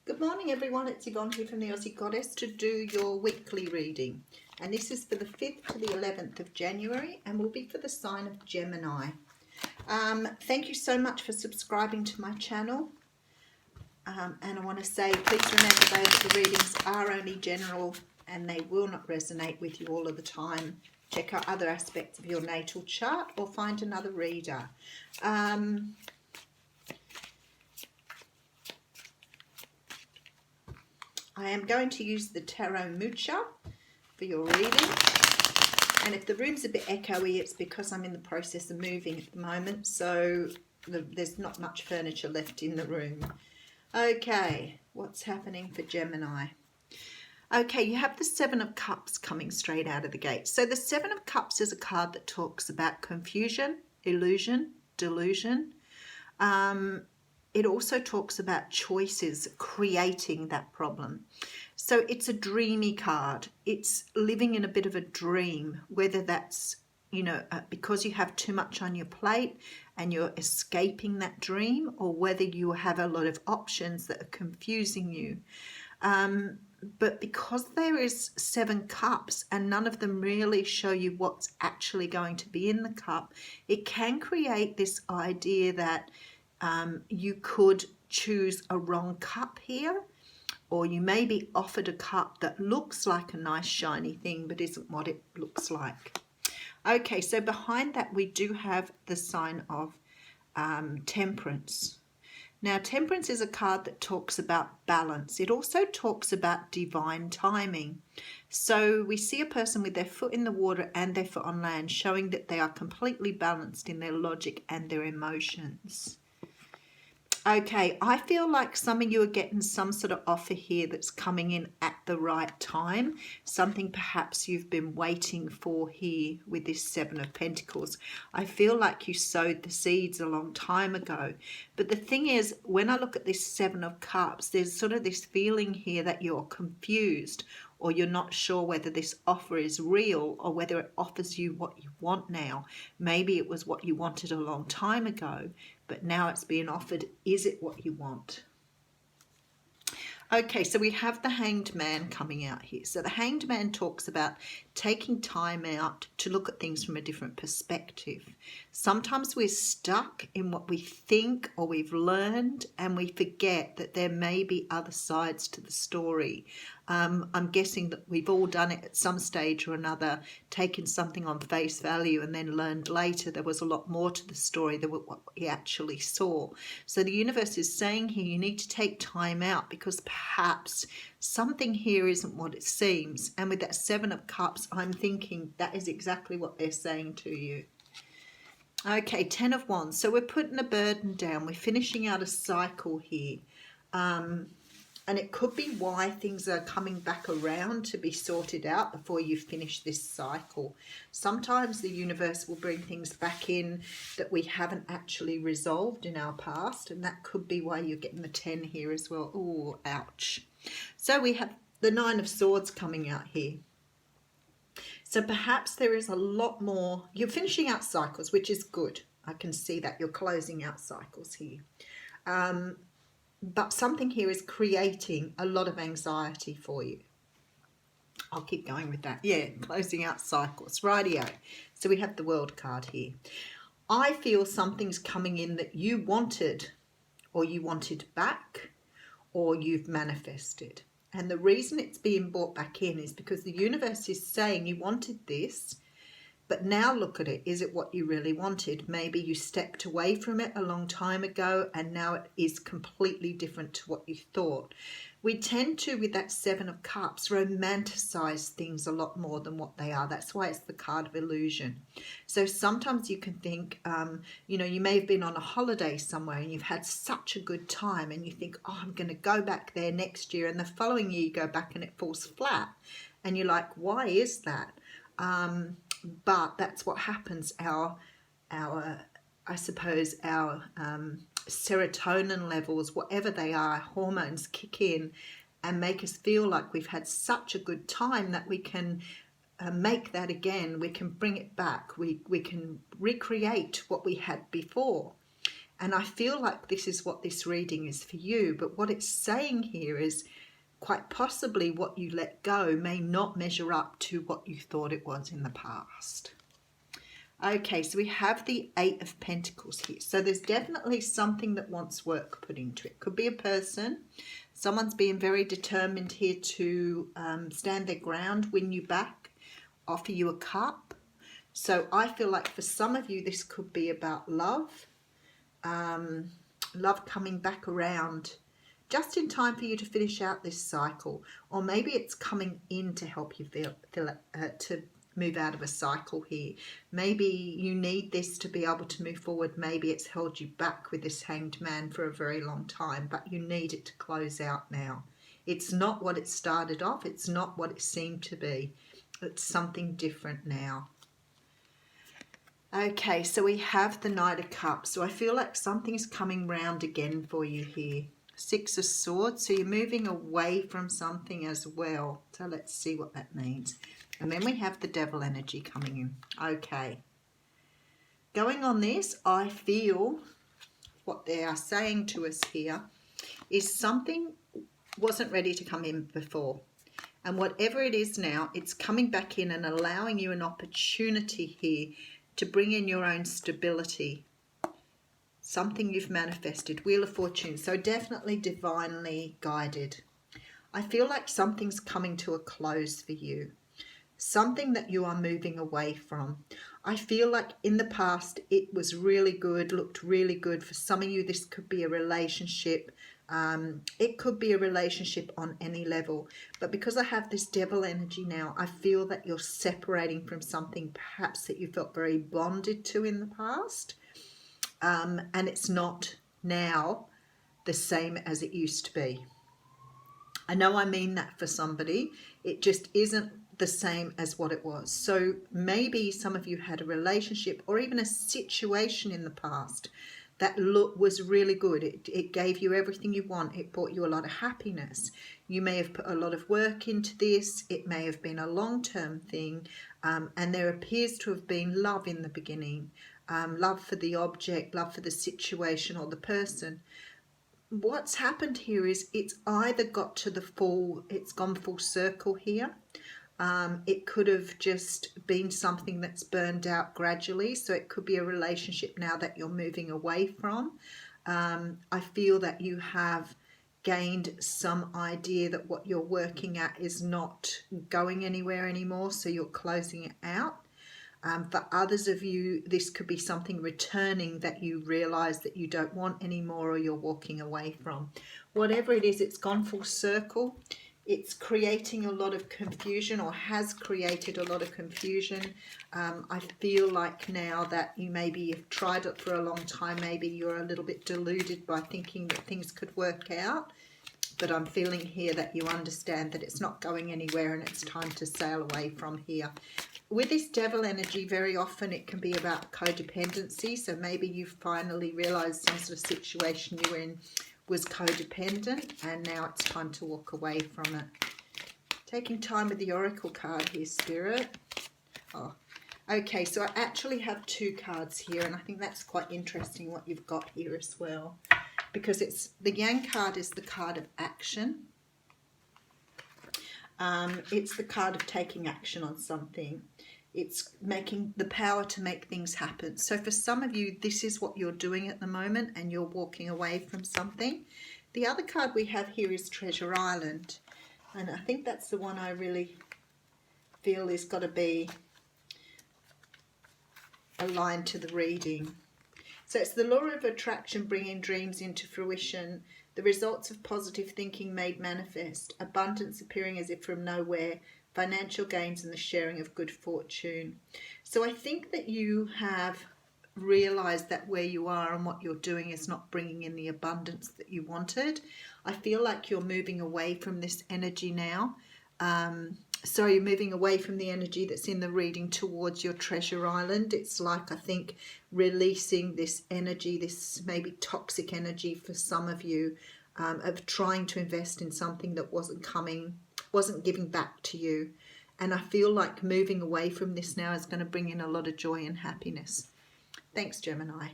Good morning everyone, it's Yvonne here from the Aussie Goddess to do your weekly reading, and this is for the 5th to the 11th of January and will be for the sign of Gemini. Thank you so much for subscribing to my channel, and I want to say please remember that the readings are only general and they will not resonate with you all of the time. Check out other aspects of your natal chart or find another reader. I am going to use the Tarot Mucha for your reading, and if the room's a bit echoey, it's because I'm in the process of moving at the moment, so there's not much furniture left in the room. Okay, what's happening for Gemini? Okay, you have the Seven of Cups coming straight out of the gate. So the Seven of Cups is a card that talks about confusion, illusion, delusion. It also talks about choices creating that problem. So it's a dreamy card. It's living in a bit of a dream, whether that's, because you have too much on your plate and you're escaping that dream, or whether you have a lot of options that are confusing you. But because there is 7 cups and none of them really show you what's actually going to be in the cup, it can create this idea that you could choose a wrong cup here, or you may be offered a cup that looks like a nice shiny thing but isn't what it looks like. Okay, so behind that we do have the sign of Temperance. Now, Temperance is a card that talks about balance. It also talks about divine timing. So we see a person with their foot in the water and their foot on land, showing that they are completely balanced in their logic and their emotions. Okay, I feel like some of you are getting some sort of offer here that's coming in at the right time. Something perhaps you've been waiting for here with this Seven of Pentacles. I feel like you sowed the seeds a long time ago. But the thing is, when I look at this Seven of Cups, there's sort of this feeling here that you're confused, or you're not sure whether this offer is real or whether it offers you what you want now. Maybe it was what you wanted a long time ago, but now it's being offered. Is it what you want? Okay, so we have the Hanged Man coming out here. So the Hanged Man talks about taking time out to look at things from a different perspective. Sometimes we're stuck in what we think or we've learned, and we forget that there may be other sides to the story. I'm guessing that we've all done it at some stage or another, taken something on face value and then learned later there was a lot more to the story than what we actually saw. So the universe is saying here you need to take time out, because perhaps something here isn't what it seems. And with that Seven of Cups, I'm thinking that is exactly what they're saying to you. Okay, Ten of Wands. So we're putting a burden down. We're finishing out a cycle here. And it could be why things are coming back around to be sorted out before you finish this cycle. Sometimes the universe will bring things back in that we haven't actually resolved in our past, and that could be why you're getting the 10 here as well. Oh, ouch. So we have the Nine of Swords coming out here. So perhaps there is a lot more. You're finishing out cycles, which is good. I can see that you're closing out cycles here. But something here is creating a lot of anxiety for you. I'll keep going with that. Yeah, closing out cycles. Rightio. So we have the World card here. I feel something's coming in that you wanted, or you wanted back, or you've manifested. And the reason it's being brought back in is because the universe is saying you wanted this, but now look at it. Is it what you really wanted? Maybe you stepped away from it a long time ago and now it is completely different to what you thought. We tend to, with that Seven of Cups, romanticize things a lot more than what they are. That's why it's the card of illusion. So sometimes you can think, you may have been on a holiday somewhere and you've had such a good time and you think, oh, I'm going to go back there next year. And the following year you go back and it falls flat. And you're like, why is that? But that's what happens. Our serotonin levels, whatever they are, hormones kick in and make us feel like we've had such a good time that we can make that again. We can bring it back. We can recreate what we had before. And I feel like this is what this reading is for you. But what it's saying here is quite possibly what you let go may not measure up to what you thought it was in the past. Okay, so we have the Eight of Pentacles here. So there's definitely something that wants work put into it. Could be a person. Someone's being very determined here to stand their ground, win you back, offer you a cup. So I feel like for some of you, this could be about love. Love coming back around just in time for you to finish out this cycle. Or maybe it's coming in to help you to move out of a cycle here. Maybe you need this to be able to move forward. Maybe it's held you back with this Hanged Man for a very long time, but you need it to close out now. It's not what it started off. It's not what it seemed to be. It's something different now. Okay, so we have the Knight of Cups. So I feel like something's coming round again for you here. Six of Swords. So you're moving away from something as well. So let's see what that means. And then we have the Devil energy coming in. Okay. Going on this, I feel what they are saying to us here is something wasn't ready to come in before. And whatever it is now, it's coming back in and allowing you an opportunity here to bring in your own stability. Something you've manifested. Wheel of Fortune. So definitely divinely guided. I feel like something's coming to a close for you. Something that you are moving away from. I feel like in the past it was really good, looked really good. For some of you, this could be a relationship. It could be a relationship on any level. But because I have this Devil energy now, I feel that you're separating from something perhaps that you felt very bonded to in the past. And it's not now the same as it used to be. I know I mean that for somebody. It just isn't the same as what it was. So maybe some of you had a relationship or even a situation in the past that was really good. It gave you everything you want. It brought you a lot of happiness. You may have put a lot of work into this. It may have been a long-term thing. And there appears to have been love in the beginning. Love for the object, love for the situation or the person. What's happened here is it's either got to it's gone full circle here. It could have just been something that's burned out gradually. So it could be a relationship now that you're moving away from. I feel that you have gained some idea that what you're working at is not going anywhere anymore. So you're closing it out. For others of you, this could be something returning that you realize that you don't want anymore or you're walking away from. Whatever it is, it's gone full circle. It's creating a lot of confusion or has created a lot of confusion. I feel like now that you maybe have tried it for a long time, maybe you're a little bit deluded by thinking that things could work out. But I'm feeling here that you understand that it's not going anywhere and it's time to sail away from here. With this Devil energy, very often it can be about codependency. So maybe you've finally realized some sort of situation you were in was codependent and now it's time to walk away from it. Taking time with the Oracle card here, Spirit. Oh, okay, so I actually have two cards here and I think that's quite interesting what you've got here as well. Because the Yang card is the card of action. It's the card of taking action on something. It's making the power to make things happen. So for some of you, this is what you're doing at the moment and you're walking away from something. The other card we have here is Treasure Island. And I think that's the one I really feel is got to be aligned to the reading. So it's the law of attraction bringing dreams into fruition, the results of positive thinking made manifest, abundance appearing as if from nowhere, financial gains and the sharing of good fortune. So I think that you have realized that where you are and what you're doing is not bringing in the abundance that you wanted. I feel like you're moving away from this energy now. So you're moving away from the energy that's in the reading towards your Treasure Island. It's like, I think, releasing this energy, this maybe toxic energy for some of you, of trying to invest in something that wasn't giving back to you. And I feel like moving away from this now is going to bring in a lot of joy and happiness. Thanks, Gemini.